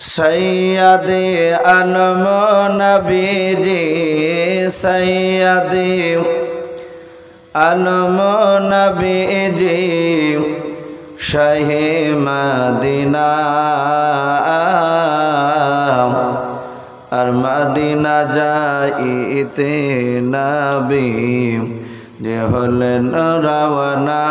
सैयदे Anam नबीजी सैयदे Anam नबीजी Shah Medina और Medina जाइते नबी जे हलेन रवाना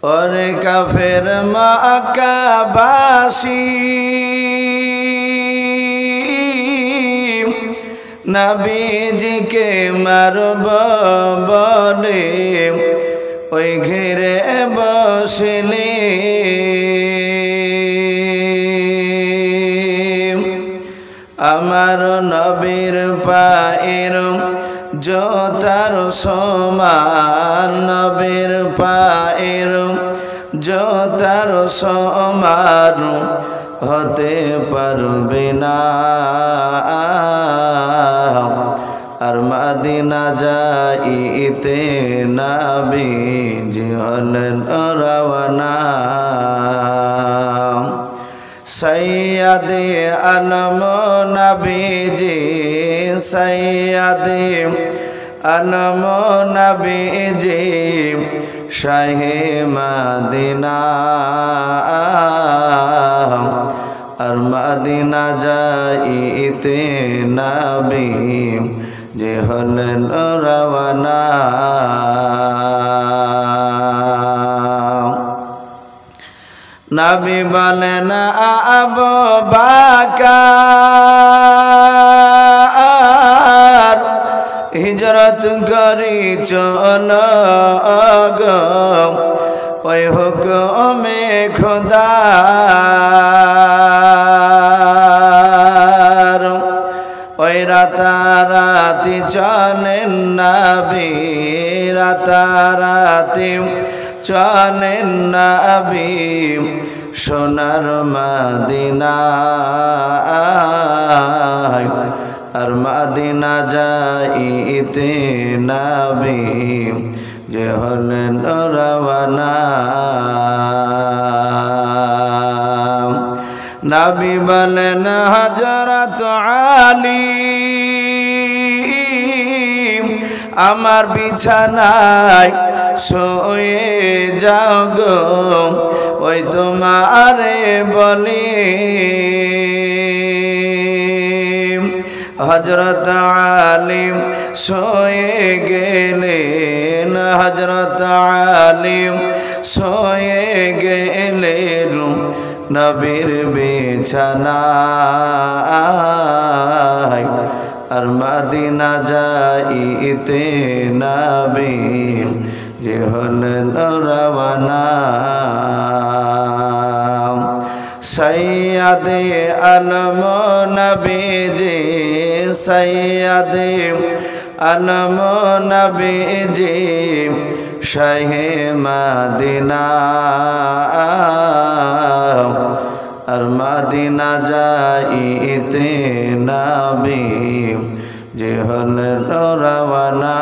और काफिर मक्काबासी नबीजी के मरब बोले ओई घेरे बसले আমার নবীর পায়ের জোতার সমান নবীর পায়ের জোতার সমান হতে পারবে না আর মদিনা যাইতে নবী জি হলেন রওয়ানা सैयदे अनम नबीजी सैयदे अनम नबीजी शाहे मदीना और मदीना जाइते नबी जे हलेन रवाना नबी बलेन अबू बकर हिजरत करी चलो गो ओई हुक्मे खुदार ओई राताराती चलेन नबी राताराती चलेन नबी सोनार मदीना और मदीना जाइते नबी जे हलेन रवाना नबी बलेन हजरत आली आमार बिछानाय सोए जाओ गो ओई तुम्हारे बोले हजरत आली सोए गेलेन हजरत आली सोए गेलेन नबीर बिछानाय और मदीना जाइते नबी जे हलेन रवाना सैयदे अनम नबीजी सैयदे अनम नबीजी शाहे मदीना और मदीना जाइते नबी जे हलेन रवाना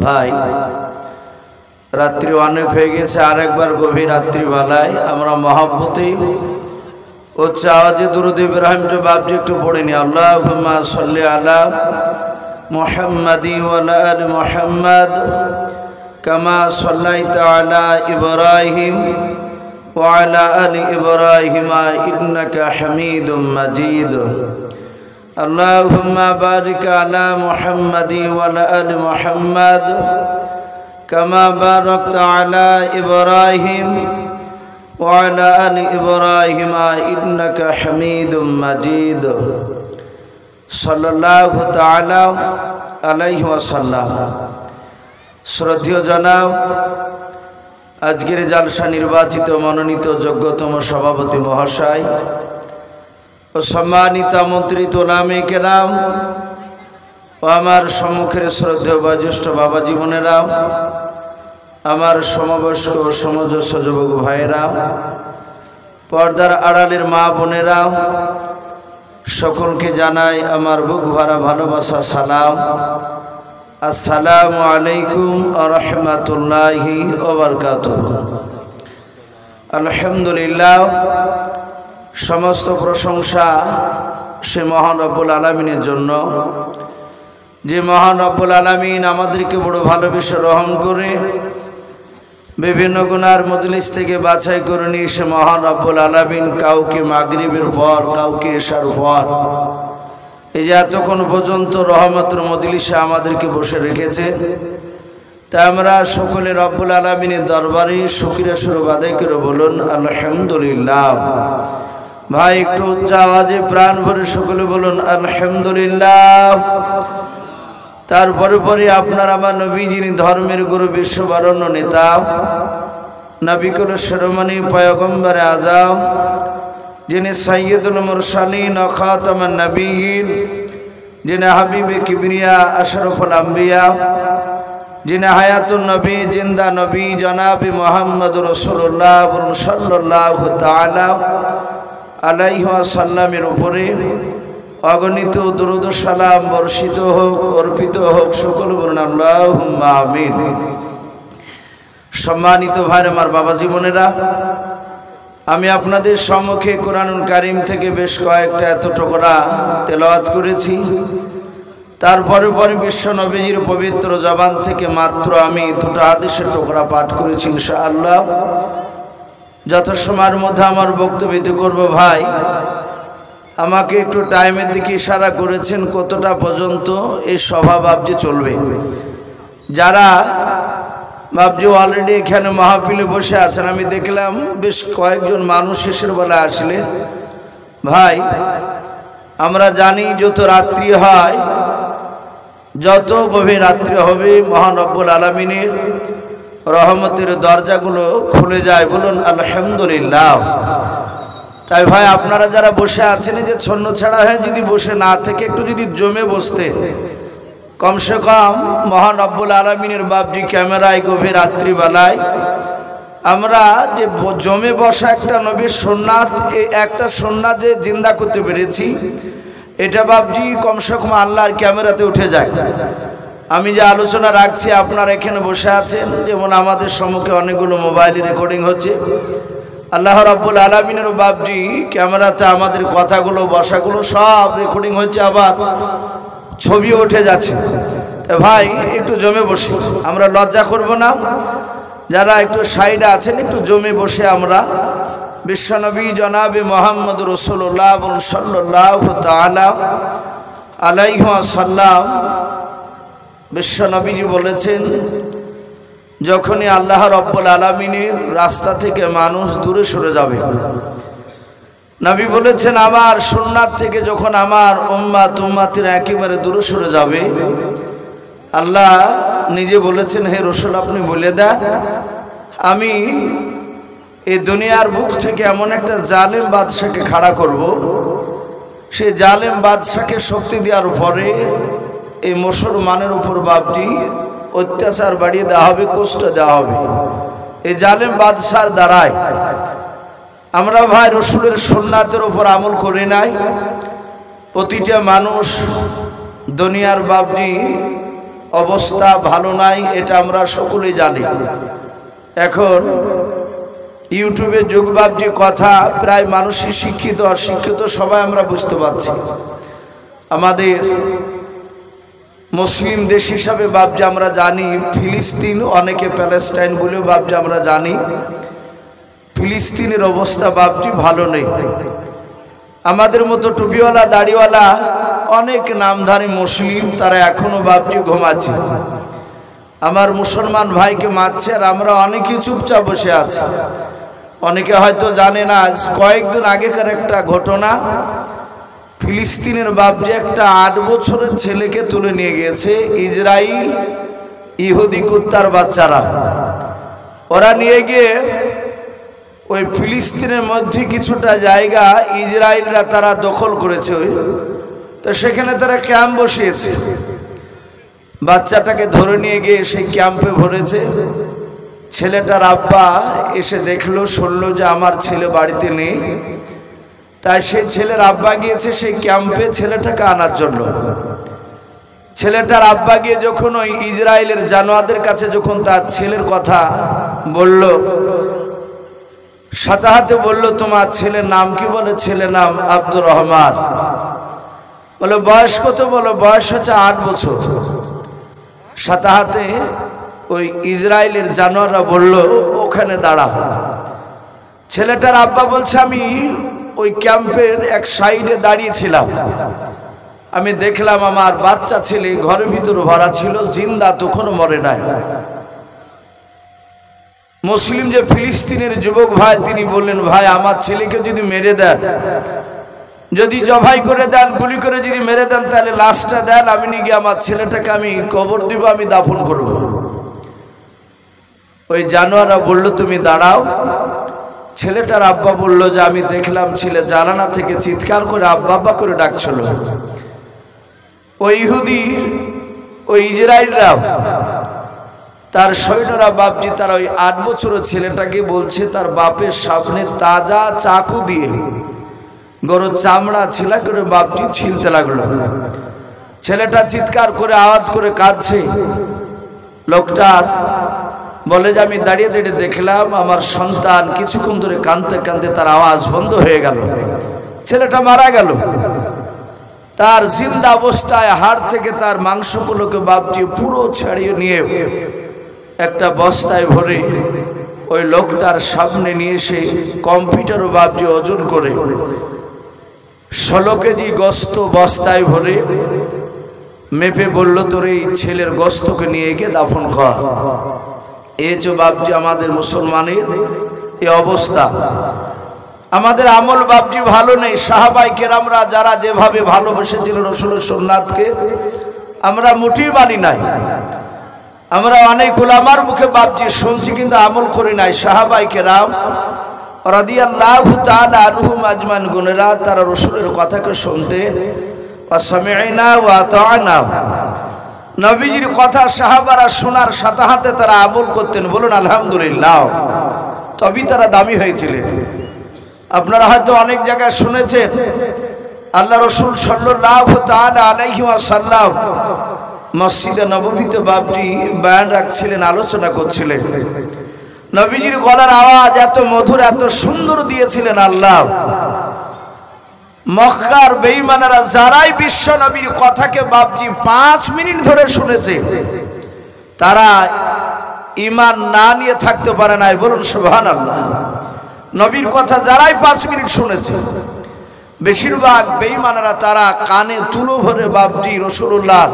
भाई रात्रि अनेक हो गए आरेकबार गभीर रात्रि बेलाय आमरा महब्बते उच्च आवाजे दुरूद इब्राहिम तो बापजी एकटू पढ़े नी अल्लाहुम्मा सल्ली अला मुहम्मदी व अला आलि मुहम्मद कमा सल्लैता अला इब्राहिम व अला आलि इब्राहिम इन्नका हमीदुम मजीद अल्लाहुम्मा बारिक अला मुहम्मदी व अला आलि मुहम्मद कमा बारकता अला इब्राहिम व अला आलि इब्राहिम इन्नका हमीदुम मजीद सल्लल्लाहु ताआला अलैहि वसल्लम। श्रद्धेय जनाब आजकेर जालसा निर्वाचित मनोनीत योग्यतम सभापति महाशय और सम्मानित आमंत्रित ओलामे केराम और आमार सम्मुखेर श्रद्धेय वयोज्येष्ठ बाबा जीवनेरा आमार समबयस्क और समंजस्य युवक भाइरा पर्दार आड़ालेर मा बोनेरा सकलके जानाई आमार बुक भरा भालोबासा सालाम আসসালামু আলাইকুম ওয়া রাহমাতুল্লাহি ওয়া বারাকাতুহু। আলহামদুলিল্লাহ, সমস্ত প্রশংসা সে মহান রব্বুল আলামিনের জন্য, যে মহান রব্বুল আলামিন আমাদেরকে বড় ভালোবেসে রহম করে বিভিন্ন গুনার মজলিস থেকে বাছাই করে নিয়ে সে মহান রব্বুল আলামিন কাউকে মাগরিবের পর, কাউকে এশার পর, এই যে এতক্ষণ পর্যন্ত রহমতের মজলিসে আমাদেরকে বসে রেখেছে, তাই আমরা সকলে রব্বুল আলামিনের দরবারে শুকরিয়া স্বরূপ আদায় করে বলুন আলহামদুলিল্লাহ। ভাই একটু উচ্চ আওয়াজে প্রাণ ভরে সকলে বলুন আলহামদুলিল্লাহ। তারপরে পরে আপনার আমার নবী, যিনি ধর্মের গুরু, বিশ্ববরণ্য নেতা, নবী কুল শিরোমণি পয়গম্বর আযম, যিনি সাইয়্যিদুল মুরসালিন ও খাতামুন নবিয়্যিন, যিনি হাবিবে কিবরিয়া আশরাফুল আম্বিয়া, যিনি হায়াতুন নবী, জিন্দা নবী, জনাবে মুহাম্মদুর রাসূলুল্লাহ সাল্লাল্লাহু তাআলা আলাইহি ওয়াসাল্লামের উপরে অগণিত দুরূদ ও সালাম বর্ষিত হোক, অর্পিত হোক। সকল বলুন আল্লাহুম্মা আমিন। সম্মানিত ভাই আমার, বাবা জীবনেরা, আমি আপনাদের সম্মুখে কোরআনুল কারীম থেকে বেশ কয়েকটা এত টুকরা তেলাওয়াত করেছি। তারপরে পরে বিশ্ব নবীজির পবিত্র জবান থেকে মাত্র আমি দুটো হাদিসের টুকরা পাঠ করেছি। ইনশাআল্লাহ যত সময়ের মধ্যে আমার বক্তব্য করব, ভাই আমাকে একটু টাইমের দিকে ইশারা করেছেন কতটা পর্যন্ত এই সভা বাবজি চলবে। যারা বাবজি অলরেডি এখানে মাহফিলে বসে আছেন, আমি দেখলাম বেশ কয়েকজন মানুষ শেষের বেলা আসলেন। ভাই আমরা জানি যত রাত্রি হয়, যত গভীর রাত্রি হবে, মহান রব্বুল আলামিনের রহমতের দরজাগুলো খুলে যায়। বলুন আলহামদুলিল্লাহ। তাই ভাই আপনারা যারা বসে আছেন, যে ছন্ন ছাড়া হয়ে যদি বসে না থেকে একটু যদি জমে বসতে, কমসে কম মহান রব্বুল আলামিনের বাবজি ক্যামেরায় গভীর রাত্রিবেলায় আমরা যে জমে বসা একটা নবীর সুন্নাত, এই একটা সুন্নাত যে জিন্দা করতে পেরেছি, এটা বাবজি কমসে কম আল্লাহর ক্যামেরাতে উঠে যায়। আমি যে আলোচনা রাখছি, আপনারা এখানে বসে আছেন, যেমন আমাদের সম্মুখে অনেকগুলো মোবাইলে রেকর্ডিং হচ্ছে, আল্লাহ রাব্বুল আলামিনের বাবজি ক্যামেরাতে আমাদের কথাগুলো, বসাগুলো সব রেকর্ডিং হচ্ছে, আবার ছবিও উঠে যাচ্ছে। তো ভাই একটু জমে বসি, আমরা লজ্জা করব না। যারা একটু সাইডে আছেন একটু জমে বসে আমরা বিশ্বনবী জনাবে মুহাম্মদ রাসূলুল্লাহ সাল্লাল্লাহু তাআলা আলাইহি ওয়াসাল্লাম, বিশ্বনবীজি বলেছেন, যখনই আল্লাহ রাব্বুল আলামিনের রাস্তা থেকে মানুষ দূরে সরে যাবে, নবী বলেছেন আমার সুন্নাত থেকে যখন আমার উম্মাতেরা একেবারে দূরে সরে যাবে, আল্লাহ নিজে বলেছেন, হে রাসূল আপনি বলে দেন, আমি এই দুনিয়ার বুক থেকে এমন একটা জালেম বাদশাকে খাড়া করব, সেই জালেম বাদশাকে শক্তি দেওয়ার পরে এই মুসলমানের উপর বাবজি অত্যাচার বাড়িয়ে দেওয়া হবে, কষ্ট দেওয়া হবে এই জালেম বাদশার দ্বারায়। আমরা ভাই রসুলের সুন্নাতের উপর আমল করি নাই। প্রতিটা মানুষ দুনিয়ার বাবজি অবস্থা ভালো নাই, এটা আমরা সকলেই জানি। এখন ইউটিউবের যুগ বাবজি কথা, প্রায় মানুষই শিক্ষিত অশিক্ষিত সবাই আমরা বুঝতে পারছি। আমাদের মুসলিম দেশ হিসাবে বাবজি আমরা জানি ফিলিস্তিন, অনেকে প্যালেস্টাইন বলেও বাবজি আমরা জানি, ফিলিস্তিনের অবস্থা বাবজি ভালো নেই। আমাদের মতো টুপিওয়ালা দাড়িওয়ালা অনেক নামধারী মুসলিম, তারা এখনো বাবজি ঘুমাচ্ছে, আমার মুসলমান ভাইকে মারছে, আর আমরা অনেকেই চুপচাপ বসে আছি। অনেকে হয়তো জানে না, আজ কয়েকদিন আগেকার একটা ঘটনা, ফিলিস্তিনের বাবজি একটা 8 বছরের ছেলেকে তুলে নিয়ে গিয়েছে ইসরায়েল, ইহুদি কুত্তার বাচ্চারা। ওরা নিয়ে গিয়ে ওই ফিলিস্তিনের মধ্যে কিছুটা জায়গা ইসরায়েলরা তারা দখল করেছে, তো সেখানে তারা ক্যাম্প বসিয়েছে। বাচ্চাটাকে ধরে নিয়ে গিয়ে সেই ক্যাম্পে ভরেছে। ছেলেটার আব্বা এসে দেখলো, শুনলো যে আমার ছেলে বাড়িতে নেই, তাই সেই ছেলের আব্বা গিয়েছে সেই ক্যাম্পে ছেলেটাকে আনার জন্য। ছেলেটার আব্বা গিয়ে যখন ওই ইসরায়েলের জানোয়ারদের কাছে যখন তার ছেলের কথা বলল, সাথে হাতে বলল, তোমার ছেলের নাম কি? বলে ছেলের নাম আব্দুর রহমান। বলে বয়স কত? বলো বয়স হচ্ছে 8 বছর। সাথে হাতে ওই ইসরায়েলের জানোয়াররা বলল, ওখানে দাঁড়া। ছেলেটার আব্বা বলছে, আমি ওই ক্যাম্পের এক সাইডে দাঁড়িয়েছিলাম, আমি দেখলাম আমার বাচ্চা ছেলে ঘরের ভিতরে ভরা ছিল, জিন্দা, তখনও মরে নাই। মুসলিম যে ফিলিস্তিনের যুবক ভাই, তিনি বললেন, ভাই আমার ছেলেকে যদি মেরে দেন, যদি জবাই করে দেন, গুলি করে যদি মেরে দেন, তাহলে লাশটা দেন, আমি নিয়ে গিয়ে আমার ছেলেটাকে আমি কবর দিব, আমি দাফন করব। ওই জানোয়াররা বলল, তুমি দাঁড়াও। ছেলেটার আব্বা বলল যে আমি দেখলাম ছেলে জানালা থেকে চিৎকার করে আব্বা আব্বা করে ডাকছিল। ওই ইহুদির ওই ইসরায়েলরাও তার সৈন্যরা বাপজি তারা ওই 8 বছরের ছেলেটাকে বলছে তার বাপের সামনে তাজা চাকু দিয়ে গরুর চামড়া ছিলা করে বাপজি ছিলতে লাগলো। ছেলেটা চিৎকার করে আওয়াজ করে কাঁদছে। লোকটার বলে যে আমি দাঁড়িয়ে দাঁড়িয়ে দেখলাম আমার সন্তান কিছুক্ষণ ধরে কাঁদতে কাঁদতে তার আওয়াজ বন্ধ হয়ে গেল, ছেলেটা মারা গেল। তার জিন্দা অবস্থায় হাড় থেকে তার মাংসগুলোকে বাপজি পুরো ছাড়িয়ে নিয়ে একটা বস্তায় ভরে ওই লোকটার সামনে নিয়ে এসে কম্পিউটারও বাপজি ওজন করে 16 কেজি গোস্ত বস্তায় ভরে মেপে বলল, তোর এই ছেলের গোস্তকে নিয়ে গিয়ে দাফন কর। এই যে বাপজি আমাদের মুসলমানের এই অবস্থা, আমাদের আমল বাপজি ভালো নেই। সাহাবায়ে কেরামরা যারা যেভাবে ভালোবেসেছিল রাসূলের সুন্নাতকে, আমরা মুঠি মানি নাই। আমরা অনেক উলামার মুখে বাপজি শুনছি, কিন্তু আমল করি নাই। সাহাবায়ে কেরাম রাদিয়াল্লাহু তাআলা আনহুম আজমান গুনেরা তারা রাসূলের কথাকে শুনতেন, ওয়াসামি'না ওয়া আতা'না। নবীজির কথা সাহাবারা শোনার সাথে সাথে তারা আমল করতেন। বলুন আলহামদুলিল্লাহ। তবেই তারা দামি হয়েছিলেন। আপনারা হয়তো অনেক জায়গায় শুনেছেন আল্লাহ রাসূল সাল্লাল্লাহু তাআলা আলাইহি ওয়াসাল্লাম মসজিদে নববীতে বাপজি বয়ান রাখছিলেন, আলোচনা করছিলেন। নবীজির গলার আওয়াজ এত মধুর, এত সুন্দর দিয়েছিলেন আল্লাহ। মক্কার বেঈমানেরা যারাই বিশ্ব নবীর কথাকে বাপজি 5 মিনিট ধরে শুনেছে, তারা ঈমান না নিয়ে থাকতে পারে নাই। বলুন সুবহানাল্লাহ। নবীর কথা যারাই 5 মিনিট শুনেছে, বেশিরভাগ বেঈমানেরা তারা কানে তুলো ভরে বাপজি রাসূলুল্লাহ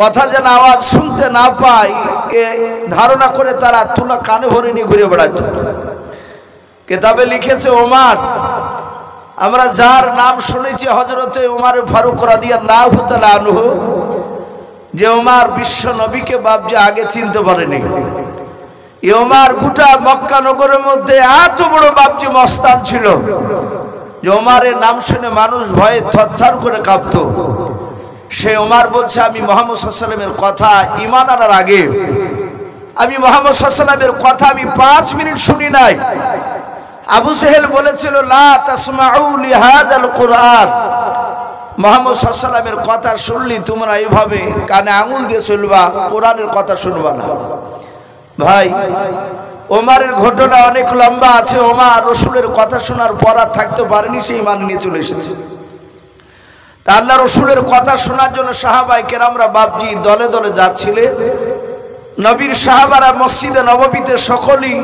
কথা যেন আওয়াজ শুনতে না পায় এ ধারণা করে তারা তুলা কানে ভরে নিয়ে ঘুরে বেড়াত। কিতাবে লিখেছে ওমর, আমরা যার নাম শুনেছি হযরতে ওমর ফারুক রাদিয়াল্লাহু তাআলা আনহু, যে ওমর বিশ্ব নবীকে বাপজি আগে চিনতে পারেনি। এই ওমর গোটা মক্কা নগরের মধ্যে এত বড় বাপজি মস্তান ছিল যে ওমরের নাম শুনে মানুষ ভয়ে থরথর করে কাঁপত। সে ওমর বলছে, আমি মুহাম্মদ সাল্লাল্লাহু আলাইহি ওয়াসাল্লামের কথা ঈমান আনার আগে আমি মুহাম্মদ সাল্লাল্লাহু আলাইহি ওয়াসাল্লামের কথা আমি 5 মিনিট শুনি নাই। আবু জেহেল বলেছিল, লা তাসমাউ লিহাযাল কুরআন, মুহাম্মদ সাল্লাল্লাহু আলাইহি ওয়াসাল্লামের কথা শুনলি তোমরা এইভাবে কানে আঙুল দিয়ে চলবা, কোরআনের কথা শুনবা না। ভাই, ওমরের ঘটনা অনেক লম্বা আছে। ওমর রাসূলের কথা শোনার পর আর থাকতে পারেনি, সেই ঈমান নিয়ে চলে এসেছে। তা আল্লাহ রাসূলের কথা শোনার জন্য সাহাবায়ে কেরামরা বাপজি দলে দলে যাচ্ছিলেন। নবীর সাহাবারা মসজিদে নববীতে সকলেই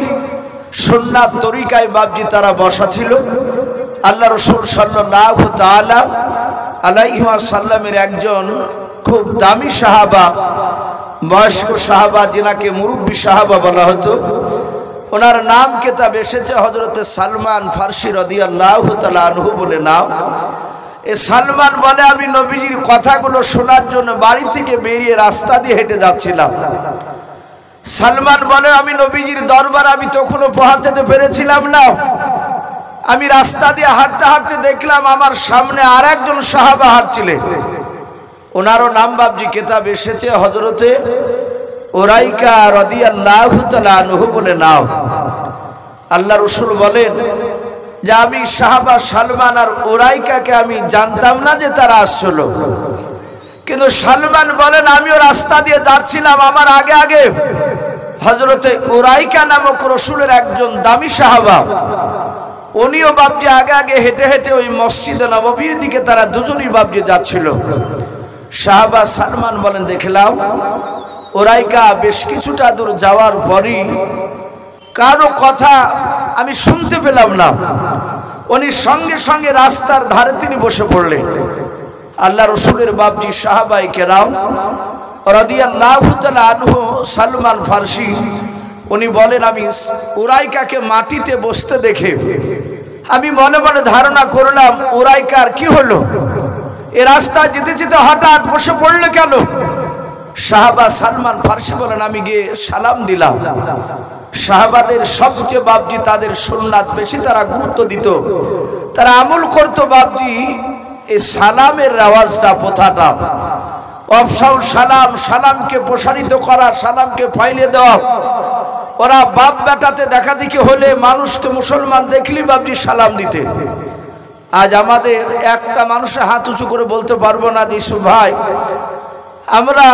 সুন্নাত তরিকায় বাপজি তারা বসা ছিল। আল্লাহ রাসূল সাল্লাল্লাহু তাআলা আলাইহি ওয়াসাল্লামের একজন খুব দামি সাহাবা, বয়স্ক সাহাবা, যিনাকে মুরব্বী সাহাবা বলা হতো, ওনার নাম কিতাব এসেছে হযরতে সালমান ফারসি রাদিয়াল্লাহু তাআলা আনহু বলে নাম। এ সালমান বলে, আমি নবীজির কথাগুলো শোনার জন্য বাড়ি থেকে বেরিয়ে রাস্তা দিয়ে হেঁটে যাচ্ছিলাম। সালমান বলে, আমি নবীজির দরবারে আমি তখনও পৌঁছাতে পেরেছিলাম না। আমি রাস্তা দিয়ে হাঁটতে হাঁটতে দেখলাম আমার সামনে আর একজন সাহাবা হাঁটছিলেন। ওনারও নাম বাপজি কিতাব এসেছে হযরতে উরাইকা রাদিয়াল্লাহু তাআলা আনহু বলে নাও। আল্লাহ রাসূল বলেন যে আমি সাহাবা সালমান আর উরাইকাকে আমি জানতাম না যে তারা আসছিল, কিন্তু সালমান বলেন আমিও রাস্তা দিয়ে যাচ্ছিলাম, আমার আগে আগে হযরতে উরাইকা নামক রাসূলের একজন দামি সাহাবা, উনিও বাপজি আগে আগে হেঁটে হেঁটে ওই মসজিদে নববীর দিকে তারা দুজনই বাপজি যাচ্ছিল। সাহাবা সালমান বলেন দেখলাম উরাইকা বেশ কিছুটা দূর যাওয়ার পরই কারো কথা আমি শুনতে পেলাম না, উনি সঙ্গে সঙ্গে রাস্তার ধারে তিনি বসে পড়লেন। আল্লাহ রসুলের বাপজি সাহাবাই কেরাম রাদিয়াল্লাহু তাআলা আনহু সালমান ফারসি উনি বলেন আমি উরাইকাকে মাটিতে বসতে দেখে আমি মনে মনে ধারণা করলাম উরাইকার কি হলো, এ রাস্তা যেতে যেতে হঠাৎ বসে পড়লো কেন? সাহাবা সালমান ফারসি বলেন আমি গিয়ে সালাম দিলাম। সাহাবাদের সবচেয়ে বাপজি তাদের সুন্নাত বেশি তারা গুরুত্ব দিত, তারা আমল করতো বাপজি এই সালামের আওয়াজটা প্রথাটা, অফসাউ সালাম, সালামকে প্রসারিত করা, সালামকে ফাইলে দেওয়া। ওরা বাপ বেটাতে দেখা দেখি হলে মানুষকে মুসলমান দেখলি বাপজি সালাম দিতে। আজ আমাদের একটা মানুষের হাত উঁচু করে বলতে পারবো না যে ভাই আমরা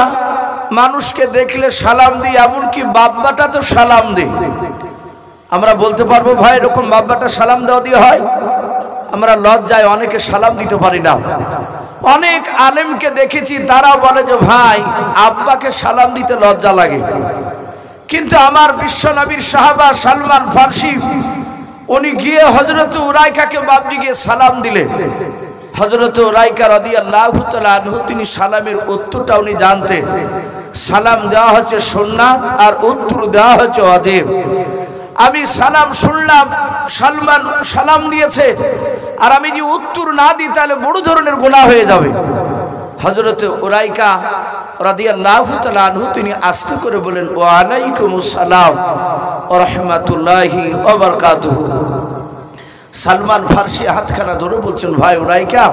মানুষকে দেখলে সালাম দিই, এমনকি বাপ বেটা তো সালাম দিই। আমরা বলতে পারবো ভাই এরকম বাপ বেটা সালাম দেওয়া দিয়ে হয়? আমরা লজ্জায় অনেকে সালাম দিতে পারি না। অনেক আলেমকে দেখেছি তারাও বলে যে ভাই আব্বাকে সালাম দিতে লজ্জা লাগে, কিন্তু আমার বিশ্বনবীর সাহাবা সালমান ফারসি উনি গিয়ে হযরত উরাইকাকে বাপজি গিয়ে সালাম দিলেন। হযরত উরাইকা রাদিয়াল্লাহু তাআলা আনহু তিনি সালামের উত্তরটা উনি জানতেন। সালাম দেওয়া হচ্ছে সুন্নাত আর উত্তর দেওয়া হচ্ছে ওয়াজিব। আমি সালাম শুনলাম, সালমান সালাম দিয়েছে, আর আমি যে উত্তর না দিই তাহলে বড় ধরনের গুনাহ হয়ে যাবে। হযরত উরাইকা রাদিয়াল্লাহু তাআলা আনহু তিনি আস্তে করে বলেন ওয়া আলাইকুমুস সালাম ওয়া রাহমাতুল্লাহি ওয়া বারাকাতুহু। সালমান ফারসি হাতখানা ধরে বলছেন ভাই উরাইকা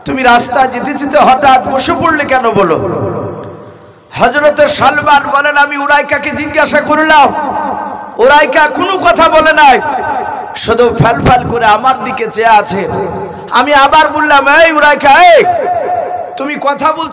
তুমি রাস্তা যেতে যেতে হঠাৎ বসে পড়লে কেন বলো? হযরত সালমান বলেন আমি উরাইকাকে জিজ্ঞাসা করলাম, উরাইকা কোনো কথা বলে নাই, শুধু ফ্যাল ফ্যাল করে আমার দিকে চেয়ে আছে। আমি আবার বললাম এই উরাইকা এই তুমি কথা বল